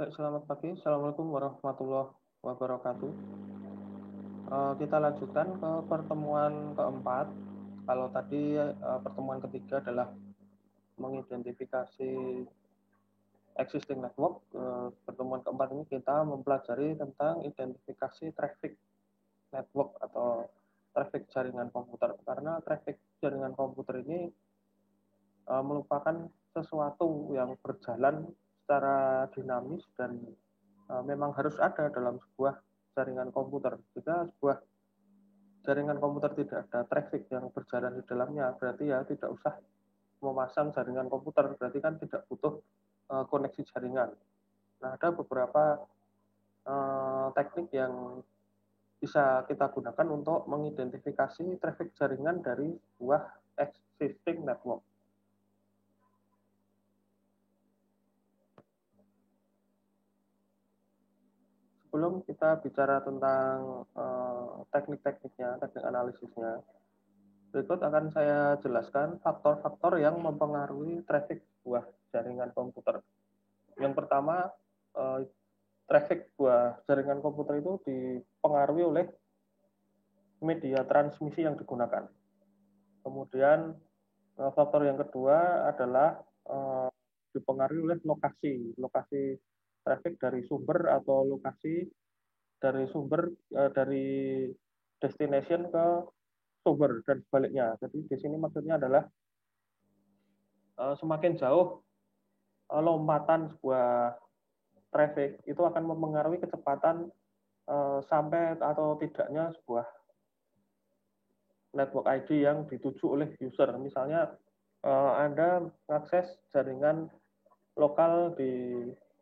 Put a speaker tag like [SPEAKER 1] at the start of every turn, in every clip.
[SPEAKER 1] Baik, selamat pagi. Assalamualaikum warahmatullahi wabarakatuh. Kita lanjutkan ke pertemuan keempat. Kalau tadi pertemuan ketiga adalah mengidentifikasi existing network. Pertemuan keempat ini kita mempelajari tentang identifikasi traffic network atau traffic jaringan komputer. Karena traffic jaringan komputer ini merupakan sesuatu yang berjalan secara dinamis dan memang harus ada dalam sebuah jaringan komputer. Jika sebuah jaringan komputer tidak ada traffic yang berjalan di dalamnya, berarti ya tidak usah memasang jaringan komputer, berarti kan tidak butuh koneksi jaringan. Nah, ada beberapa teknik yang bisa kita gunakan untuk mengidentifikasi traffic jaringan dari sebuah existing network. Sebelum kita bicara tentang teknik-tekniknya, teknik analisisnya, berikut akan saya jelaskan faktor-faktor yang mempengaruhi traffic sebuah jaringan komputer. Yang pertama, traffic sebuah jaringan komputer itu dipengaruhi oleh media transmisi yang digunakan. Kemudian faktor yang kedua adalah dipengaruhi oleh lokasi traffic dari sumber atau lokasi dari sumber dari destination ke sumber dan sebaliknya. Jadi di sini maksudnya adalah semakin jauh lompatan sebuah traffic itu akan mempengaruhi kecepatan sampai atau tidaknya sebuah network ID yang dituju oleh user. Misalnya Anda mengakses jaringan lokal di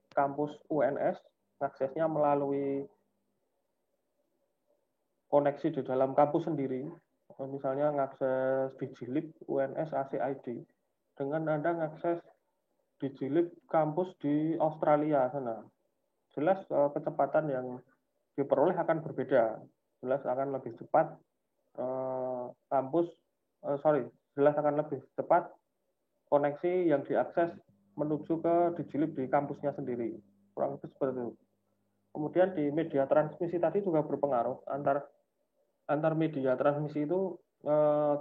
[SPEAKER 1] kampus UNS, aksesnya melalui koneksi di dalam kampus sendiri, misalnya mengakses Digilib UNS ACID, dengan Anda mengakses Digilib kampus di Australia sana. Jelas kecepatan yang diperoleh akan berbeda. Jelas akan lebih cepat jelas akan lebih cepat koneksi yang diakses menuju ke Digilib di kampusnya sendiri. Kurang lebih seperti itu. Kemudian di media transmisi tadi juga berpengaruh antar media transmisi itu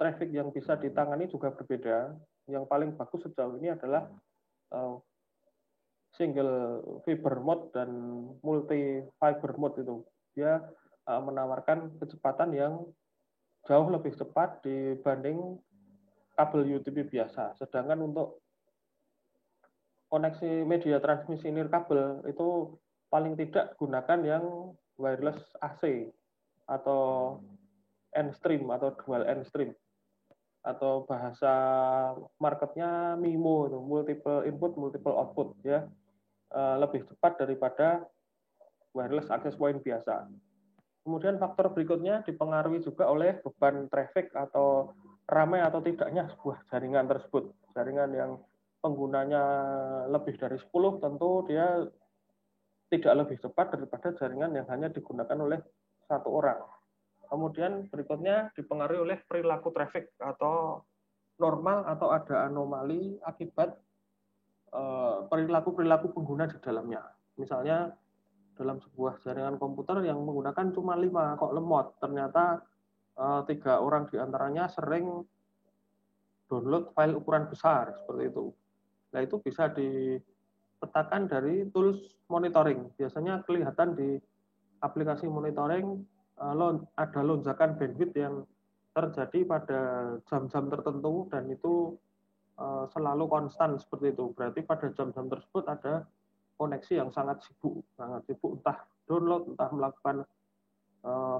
[SPEAKER 1] traffic yang bisa ditangani juga berbeda. Yang paling bagus sejauh ini adalah single fiber mode dan multi fiber mode itu. Dia menawarkan kecepatan yang jauh lebih cepat dibanding kabel UTP biasa. Sedangkan untuk koneksi media transmisi nirkabel itu paling tidak gunakan yang wireless AC atau N-stream atau dual N-stream atau bahasa marketnya MIMO itu multiple input multiple output ya, lebih cepat daripada wireless access point biasa. Kemudian faktor berikutnya dipengaruhi juga oleh beban traffic atau ramai atau tidaknya sebuah jaringan tersebut. Jaringan yang penggunanya lebih dari 10 tentu dia tidak lebih cepat daripada jaringan yang hanya digunakan oleh satu orang. Kemudian berikutnya dipengaruhi oleh perilaku traffic atau normal atau ada anomali akibat perilaku-perilaku pengguna di dalamnya. Misalnya dalam sebuah jaringan komputer yang menggunakan cuma 5 kok lemot, ternyata 3 orang diantaranya sering download file ukuran besar seperti itu. Nah itu bisa dipetakan dari tools monitoring. Biasanya kelihatan di aplikasi monitoring ada lonjakan bandwidth yang terjadi pada jam-jam tertentu dan itu selalu konstan seperti itu. Berarti pada jam-jam tersebut ada koneksi yang sangat sibuk entah download, entah melakukan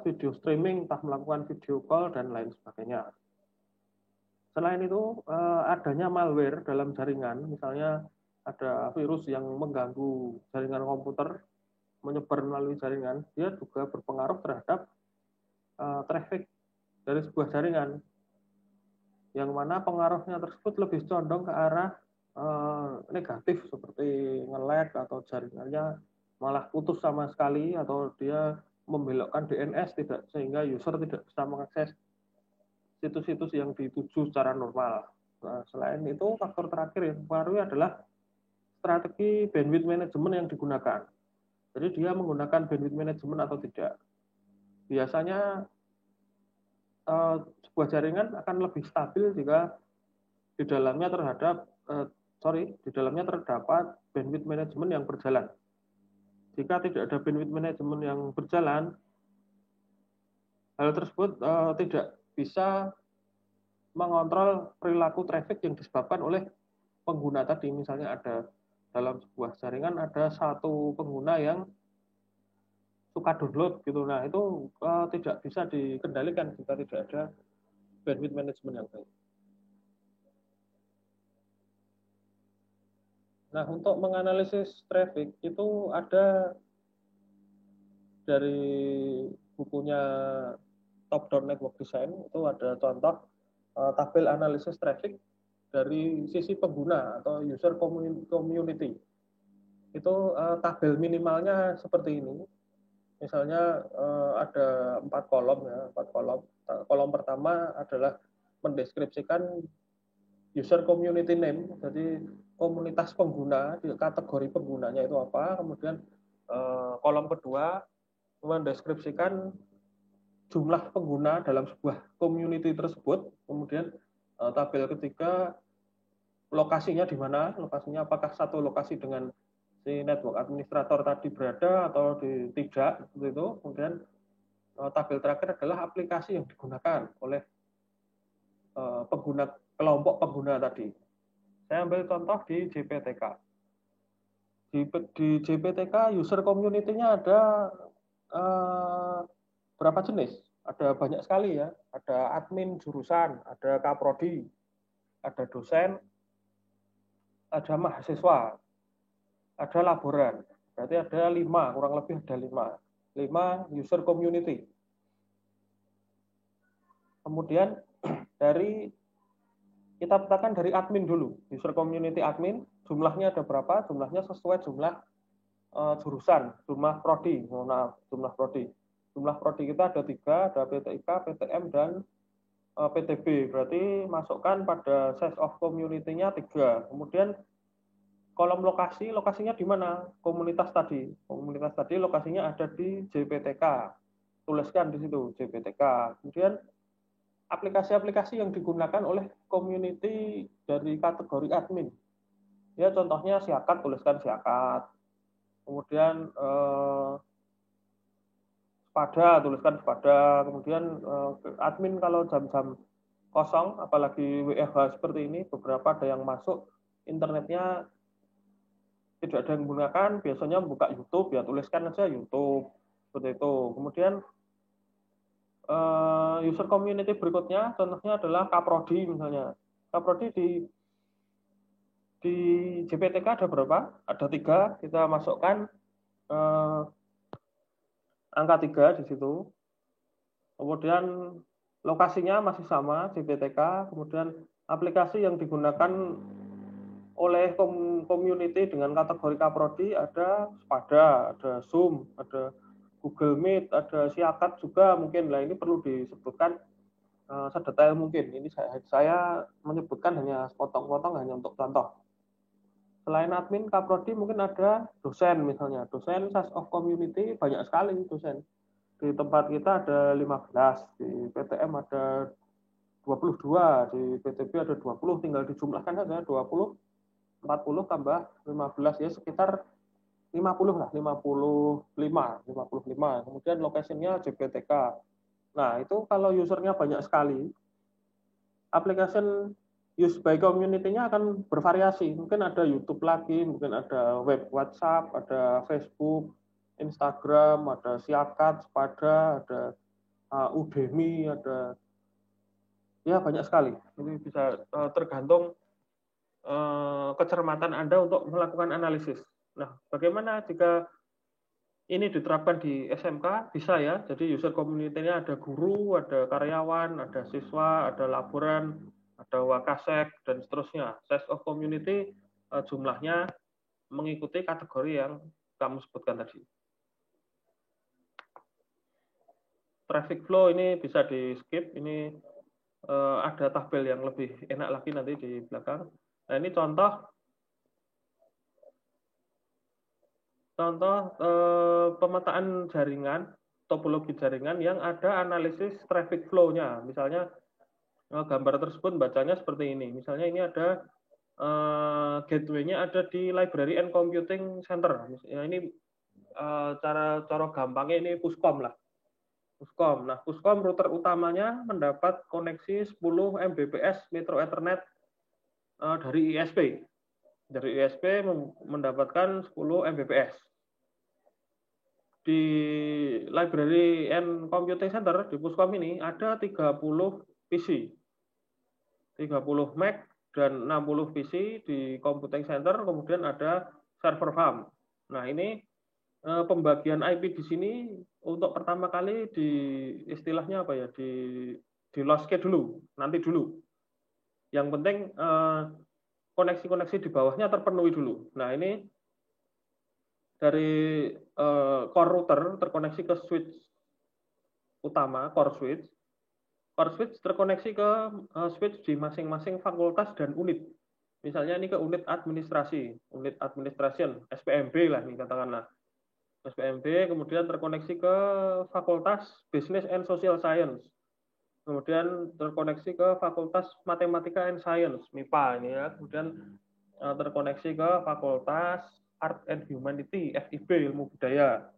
[SPEAKER 1] video streaming, entah melakukan video call dan lain sebagainya. Selain itu adanya malware dalam jaringan, misalnya ada virus yang mengganggu jaringan komputer, menyebar melalui jaringan, dia juga berpengaruh terhadap traffic dari sebuah jaringan, yang mana pengaruhnya tersebut lebih condong ke arah negatif seperti nge-lag atau jaringannya malah putus sama sekali atau dia membelokkan DNS tidak sehingga user tidak bisa mengakses situs-situs yang dituju secara normal. Nah, selain itu faktor terakhir yang mempengaruhi adalah strategi bandwidth management yang digunakan. Jadi dia menggunakan bandwidth management atau tidak. Biasanya sebuah jaringan akan lebih stabil jika di dalamnya terdapat bandwidth management yang berjalan. Jika tidak ada bandwidth management yang berjalan, hal tersebut tidak bisa mengontrol perilaku traffic yang disebabkan oleh pengguna tadi. Misalnya ada dalam sebuah jaringan ada satu pengguna yang suka download gitu. Nah, itu tidak bisa dikendalikan jika tidak ada bandwidth management yang baik. Nah, untuk menganalisis traffic itu ada dari bukunya Top Down Network Design, itu ada contoh tabel analisis traffic dari sisi pengguna atau user community. Itu tabel minimalnya seperti ini. Misalnya ada 4 kolom ya, 4 kolom. Kolom pertama adalah mendeskripsikan user community name, jadi komunitas pengguna, kategori penggunanya itu apa. Kemudian kolom kedua mendeskripsikan jumlah pengguna dalam sebuah community tersebut. Kemudian tabel ketiga lokasinya di mana, lokasinya apakah satu lokasi dengan si network administrator tadi berada atau tidak, seperti itu. Kemudian tabel terakhir adalah aplikasi yang digunakan oleh pengguna, kelompok pengguna tadi. Saya ambil contoh di JPTK. Di JPTK user community-nya ada berapa jenis? Ada banyak sekali ya. Ada admin jurusan, ada kaprodi, ada dosen, ada mahasiswa, ada laboran. Berarti ada 5, kurang lebih ada 5 user community. Kemudian kita petakan dari admin dulu, user community admin, jumlahnya ada berapa? Jumlahnya sesuai jumlah jurusan, jumlah prodi. Jumlah prodi. Jumlah prodi kita ada 3, ada PTIK, PTM, dan PTB. Berarti masukkan pada size of community-nya 3. Kemudian kolom lokasinya di mana? Komunitas tadi lokasinya ada di JPTK. Tuliskan di situ JPTK. Kemudian aplikasi-aplikasi yang digunakan oleh community dari kategori admin. Ya, contohnya Siakat, tuliskan Siakat. Kemudian Spada, tuliskan Spada. Kemudian admin kalau jam-jam kosong, apalagi WFH seperti ini, beberapa ada yang masuk internetnya tidak ada yang menggunakan, biasanya buka YouTube, ya tuliskan aja YouTube, seperti itu. Kemudian user community berikutnya, contohnya adalah Kaprodi misalnya. Kaprodi di JPTK ada berapa? Ada 3, kita masukkan angka 3 di situ. Kemudian lokasinya masih sama, JPTK. Kemudian aplikasi yang digunakan oleh community dengan kategori Kaprodi ada Spada, ada Zoom, ada Google Meet, ada Siakat juga mungkin. Lah ini perlu disebutkan sedetail mungkin. Ini saya menyebutkan hanya sepotong-potong, hanya untuk contoh. Selain admin Kaprodi mungkin ada dosen misalnya. Dosen size of community banyak sekali dosen. Di tempat kita ada 15, di PTM ada 22, di PTB ada 20, tinggal dijumlahkan saja 20, 40 tambah 15 ya sekitar 50 lah, 55. Kemudian lokasinya JPTK. Nah, itu kalau usernya banyak sekali, application use by community-nya akan bervariasi. Mungkin ada YouTube lagi, mungkin ada web WhatsApp, ada Facebook, Instagram, ada Siakat, Spada, ada Udemy, ada ya banyak sekali. Ini bisa tergantung kecermatan Anda untuk melakukan analisis. Nah, bagaimana jika ini diterapkan di SMK? Bisa ya. Jadi user community-nya ada guru, ada karyawan, ada siswa, ada laboran, ada wakasek, dan seterusnya. Size of community jumlahnya mengikuti kategori yang kamu sebutkan tadi. Traffic flow ini bisa di skip. Ini ada tabel yang lebih enak lagi nanti di belakang. Nah, ini contoh contoh pemetaan jaringan, topologi jaringan yang ada analisis traffic flow-nya. Misalnya gambar tersebut bacanya seperti ini. Misalnya ini ada gateway-nya ada di Library and Computing Center. Ya, ini cara gampangnya ini Puscom lah. Puscom. Nah, Puscom router utamanya mendapat koneksi 10 Mbps Metro Ethernet dari ISP. Dari ISP mendapatkan 10 Mbps. Di Library and Computing Center di Puscom ini ada 30 PC. 30 Mac dan 60 PC di Computing Center, kemudian ada server farm. Nah, ini pembagian IP di sini untuk pertama kali di istilahnya apa ya, di losscape dulu, nanti dulu. Yang penting koneksi-koneksi di bawahnya terpenuhi dulu. Nah, ini dari core router terkoneksi ke switch utama, core switch. Core switch terkoneksi ke switch di masing-masing fakultas dan unit. Misalnya ini ke unit administrasi, unit administration, SPMB lah nih katakanlah. SPMB kemudian terkoneksi ke Fakultas Business and Social Science. Kemudian terkoneksi ke Fakultas Matematika and Science, MIPA ini ya. Kemudian terkoneksi ke Fakultas Art and Humanity, FIB, Ilmu Budaya.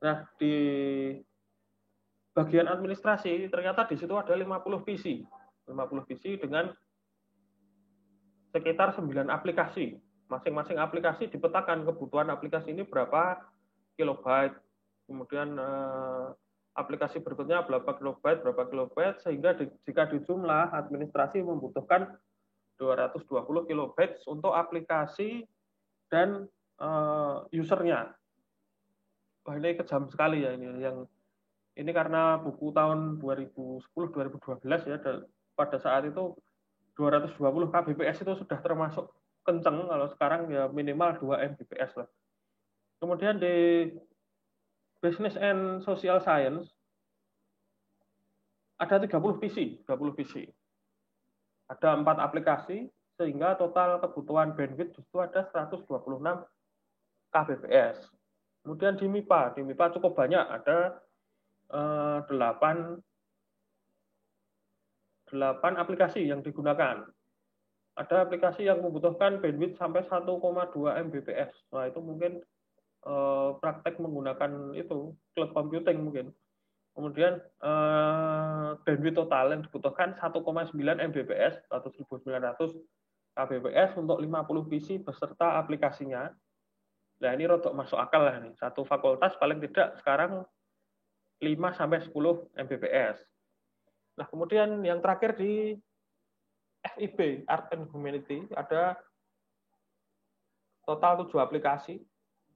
[SPEAKER 1] Nah, di bagian administrasi ternyata di situ ada 50 PC. 50 PC dengan sekitar 9 aplikasi. Masing-masing aplikasi dipetakan kebutuhan aplikasi ini berapa kilobyte, kemudian aplikasi berikutnya berapa kilobyte, sehingga jika dijumlah administrasi membutuhkan 220 kilobyte untuk aplikasi dan usernya. Wah, ini kejam sekali ya ini karena buku tahun 2010-2012 ya, pada saat itu 220 kbps itu sudah termasuk kenceng, kalau sekarang ya minimal 2 Mbps lah. Kemudian di Business and Social Science ada 30 PC. Ada 4 aplikasi sehingga total kebutuhan bandwidth itu ada 126 kbps. Kemudian di MIPA cukup banyak, ada 8 aplikasi yang digunakan. Ada aplikasi yang membutuhkan bandwidth sampai 1,2 Mbps. Nah, itu mungkin praktek menggunakan itu cloud computing mungkin. Kemudian bandwidth total yang dibutuhkan 1,9 Mbps atau 1900 kbps untuk 50 PC beserta aplikasinya. Nah, ini rodok masuk akal lah nih. Satu fakultas paling tidak sekarang 5 sampai 10 Mbps. Nah, kemudian yang terakhir di FIB, Art and Humanity, ada total 7 aplikasi,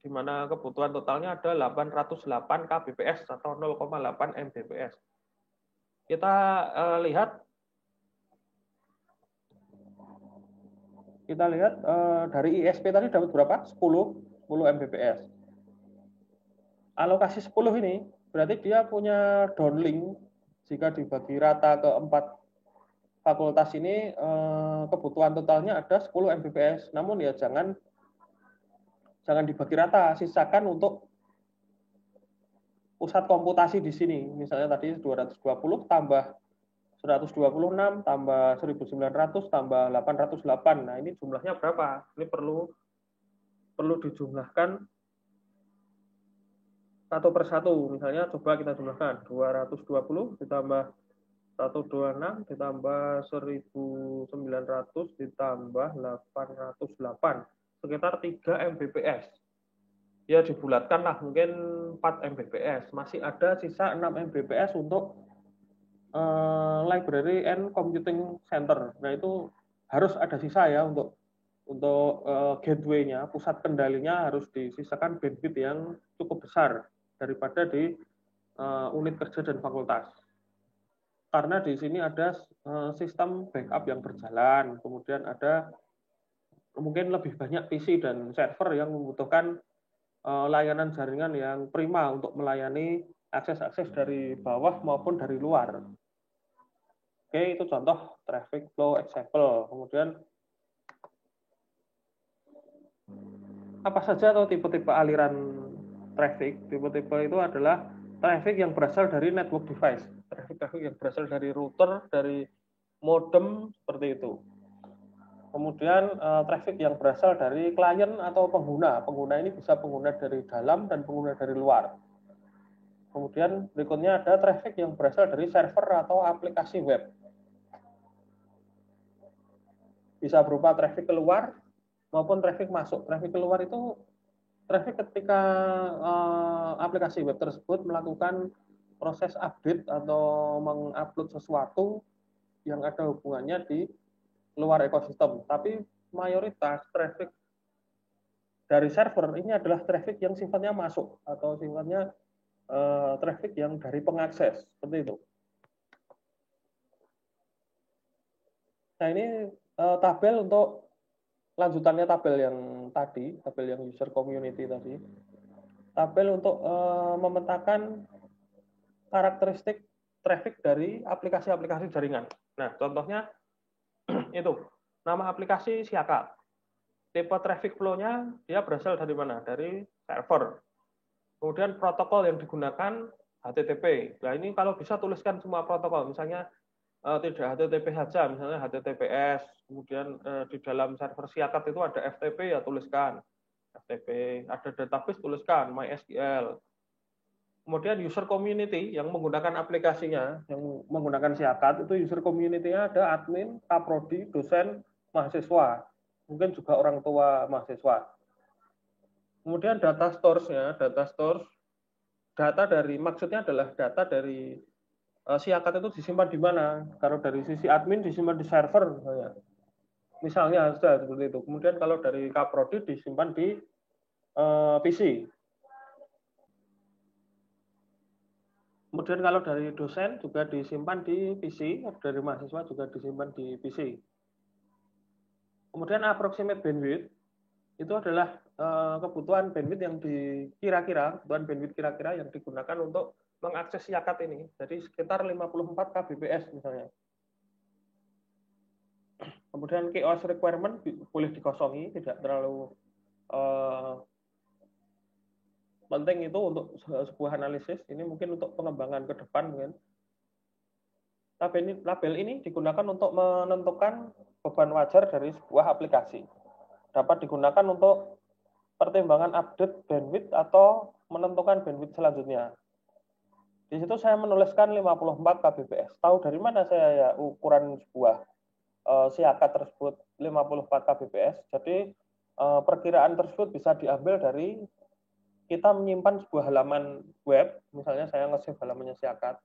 [SPEAKER 1] di mana kebutuhan totalnya ada 808 kbps atau 0,8 Mbps. Kita lihat dari ISP tadi dapat berapa? 10 Mbps. Alokasi 10 ini berarti dia punya downlink jika dibagi rata ke 4 fakultas ini kebutuhan totalnya ada 10 Mbps. Namun ya jangan dibagi rata, sisakan untuk pusat komputasi di sini. Misalnya tadi 220 tambah 126 tambah 1900 tambah 808. Nah, ini jumlahnya berapa? Ini perlu dijumlahkan satu persatu. Misalnya coba kita jumlahkan 220 ditambah 126 ditambah 1900 ditambah 808, sekitar 3 Mbps. Ya dibulatkanlah mungkin 4 Mbps. Masih ada sisa 6 Mbps untuk Library and Computing Center. Nah, itu harus ada sisa ya untuk gateway-nya, pusat kendalinya harus disisakan bandwidth yang cukup besar daripada di unit kerja dan fakultas. Karena di sini ada sistem backup yang berjalan, kemudian ada mungkin lebih banyak PC dan server yang membutuhkan layanan jaringan yang prima untuk melayani akses-akses dari bawah maupun dari luar. Oke, itu contoh traffic flow example. Kemudian apa saja atau tipe-tipe aliran traffic? Tipe-tipe itu adalah traffic yang berasal dari network device, traffic yang berasal dari router, dari modem, seperti itu. Kemudian traffic yang berasal dari klien atau pengguna. Pengguna ini bisa pengguna dari dalam dan pengguna dari luar. Kemudian berikutnya ada traffic yang berasal dari server atau aplikasi web. Bisa berupa traffic keluar maupun traffic masuk. Traffic keluar itu traffic ketika aplikasi web tersebut melakukan proses update atau mengupload sesuatu yang ada hubungannya di luar ekosistem. Tapi mayoritas traffic dari server ini adalah traffic yang sifatnya masuk atau sifatnya traffic yang dari pengakses, seperti itu. Nah, ini tabel untuk lanjutannya tabel yang tadi, tabel yang user community tadi. Tabel untuk memetakan karakteristik traffic dari aplikasi-aplikasi jaringan. Nah, contohnya itu, nama aplikasi Siakat. Tipe traffic flow-nya dia berasal dari mana? Dari server. Kemudian protokol yang digunakan HTTP. Nah, ini kalau bisa tuliskan semua protokol. Misalnya tidak HTTP saja, misalnya HTTPS. Kemudian di dalam server Siakat itu ada FTP, ya tuliskan FTP. Ada database, tuliskan MySQL. Kemudian user community yang menggunakan aplikasinya, yang menggunakan Siakat, itu user community-nya ada admin, kaprodi, dosen, mahasiswa. Mungkin juga orang tua mahasiswa. Kemudian data stores-nya, data dari, maksudnya adalah data dari Siakat itu disimpan di mana? Kalau dari sisi admin disimpan di server, misalnya seperti itu. Kemudian kalau dari kaprodi disimpan di PC. Kemudian kalau dari dosen juga disimpan di PC, dari mahasiswa juga disimpan di PC. Kemudian approximate bandwidth itu adalah kebutuhan bandwidth yang kebutuhan bandwidth kira-kira yang digunakan untuk mengakses Siakat ini. Jadi sekitar 54 kbps misalnya. Kemudian chaos requirement boleh dikosongi, tidak terlalu penting itu untuk sebuah analisis. Ini mungkin untuk pengembangan ke depan mungkin. Label ini digunakan untuk menentukan beban wajar dari sebuah aplikasi. Dapat digunakan untuk pertimbangan update bandwidth atau menentukan bandwidth selanjutnya. Di situ saya menuliskan 54 kbps. Tahu dari mana saya ya ukuran sebuah Siakat tersebut 54 kbps. Jadi perkiraan tersebut bisa diambil dari kita menyimpan sebuah halaman web, misalnya saya nge-save halamannya Siakat.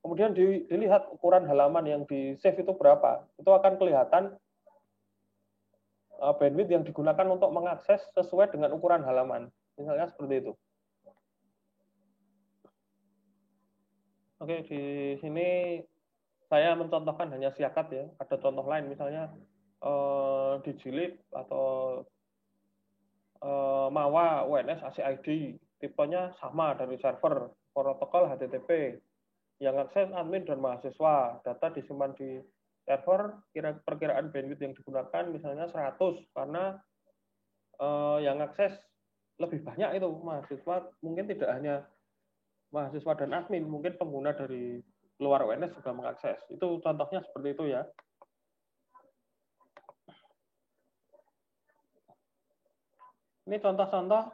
[SPEAKER 1] Kemudian dilihat ukuran halaman yang di-save itu berapa. Itu akan kelihatan bandwidth yang digunakan untuk mengakses sesuai dengan ukuran halaman. Misalnya seperti itu. Oke, di sini saya mencontohkan hanya Siakat ya. Ada contoh lain misalnya Digilib atau Mawa UNS ACID. Tipenya sama dari server, protokol HTTP. Yang akses admin dan mahasiswa. Data disimpan di server, perkiraan bandwidth yang digunakan misalnya 100 karena yang akses lebih banyak itu mahasiswa, mungkin tidak hanya mahasiswa dan admin, mungkin pengguna dari luar UNS juga mengakses. Itu contohnya seperti itu ya. Ini contoh-contoh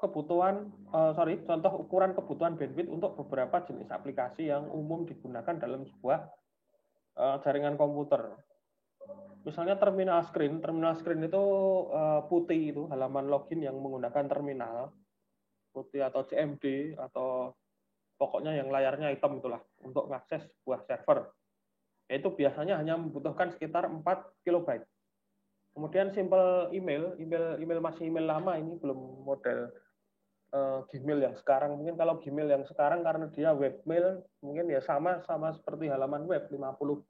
[SPEAKER 1] contoh ukuran kebutuhan bandwidth untuk beberapa jenis aplikasi yang umum digunakan dalam sebuah jaringan komputer. Misalnya terminal screen itu putih itu halaman login yang menggunakan terminal putih atau CMD atau pokoknya yang layarnya hitam itulah untuk mengakses sebuah server. Yaitu biasanya hanya membutuhkan sekitar 4 kilobyte. Kemudian simple email masih email lama, ini belum model Gmail yang sekarang. Mungkin kalau Gmail yang sekarang karena dia webmail mungkin ya sama seperti halaman web 50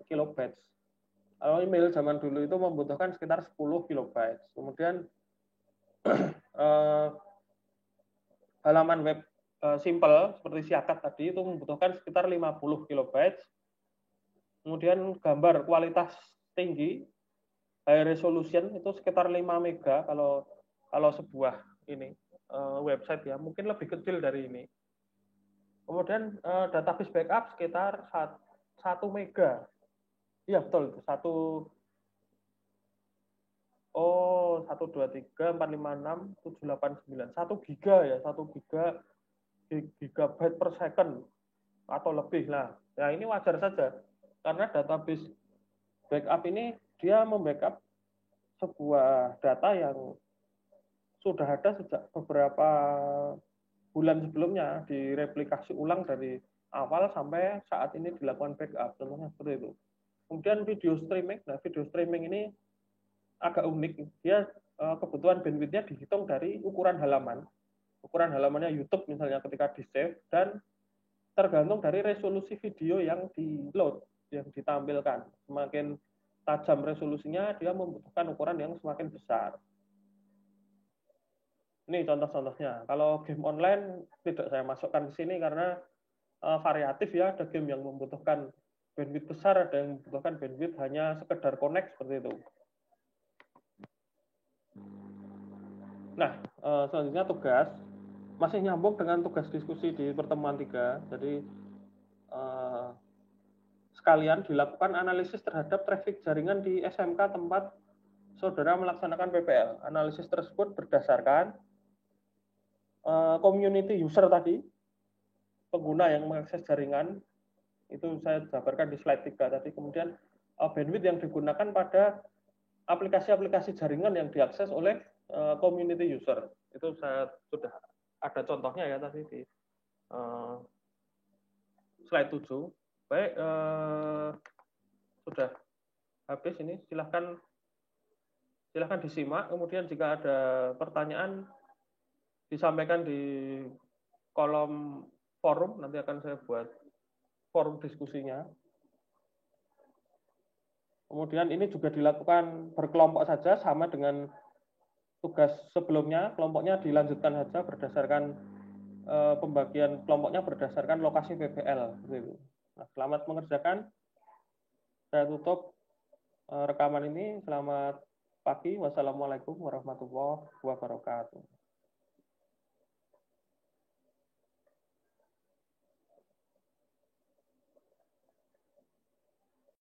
[SPEAKER 1] kilobytes. Kalau email zaman dulu itu membutuhkan sekitar 10 kilobytes. Kemudian halaman web simple seperti Siakat tadi itu membutuhkan sekitar 50 kilobytes. Kemudian gambar kualitas tinggi high resolution itu sekitar 5 mega kalau Kalau sebuah ini website ya mungkin lebih kecil dari ini. Kemudian database backup sekitar 1 mega. Iya betul itu 1, 2, 3, 4, 5, 6, 7, 8, 9. 1 giga ya, 1 gigabyte per second atau lebih lah. Ya ini wajar saja karena database backup ini dia membackup sebuah data yang sudah ada sejak beberapa bulan sebelumnya, direplikasi ulang dari awal sampai saat ini dilakukan backup, contohnya seperti itu. Kemudian video streaming, nah video streaming ini agak unik, dia kebutuhan bandwidth-nya dihitung dari ukuran halaman. Ukuran halamannya YouTube misalnya ketika di-save, dan tergantung dari resolusi video yang di-load, yang ditampilkan. Semakin tajam resolusinya, dia membutuhkan ukuran yang semakin besar. Ini contoh-contohnya. Kalau game online tidak saya masukkan di sini karena variatif ya. Ada game yang membutuhkan bandwidth besar, ada yang membutuhkan bandwidth hanya sekedar connect seperti itu. Nah, selanjutnya tugas. Masih nyambung dengan tugas diskusi di pertemuan 3. Jadi sekalian dilakukan analisis terhadap traffic jaringan di SMK tempat saudara melaksanakan PPL. Analisis tersebut berdasarkan community user tadi, pengguna yang mengakses jaringan, itu saya jabarkan di slide 3 tadi. Kemudian bandwidth yang digunakan pada aplikasi-aplikasi jaringan yang diakses oleh community user. Itu saya sudah ada contohnya ya tadi di slide 7. Baik, sudah habis ini. Silahkan disimak. Kemudian jika ada pertanyaan disampaikan di kolom forum, nanti akan saya buat forum diskusinya. Kemudian ini juga dilakukan berkelompok saja, sama dengan tugas sebelumnya. Kelompoknya dilanjutkan saja berdasarkan pembagian kelompoknya berdasarkan lokasi PPL. Nah, selamat mengerjakan. Saya tutup rekaman ini. Selamat pagi. Wassalamualaikum warahmatullahi wabarakatuh.